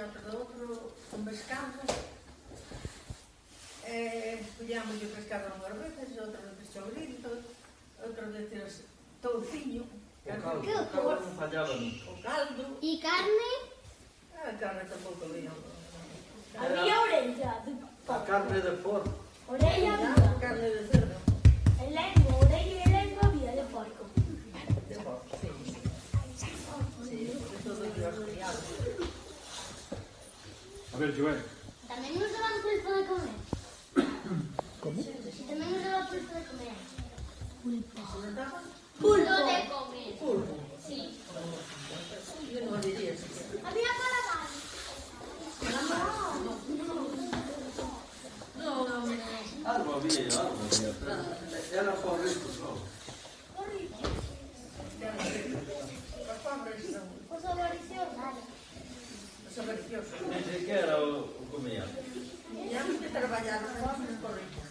outro do outro, un pescado. Collíamos o pescado unhas veces, outro de pechogrito, outro de touciño. O caldo non fallaba nunca. O caldo. E carne? A carne tampouco había. Había orella de A carne de porco. orella A había. carne de cerdo. El lengua, orella y lengua había de porco. De porco, sí. Sí, de todo que os criados. A ver, Joel. Tamén usaban pulpo de comer. Como? Tamén usaban pulpo de comer. Pulpo. de comer. Pulpo. Sí. Yo non diría siquiera. Había calamar. No, no, no. Algo había, pero era por rico só. Os pobres son Os avariciosos. os avariciosos. Ni sequera o comía. Teníamos que traballar os pobres por rico.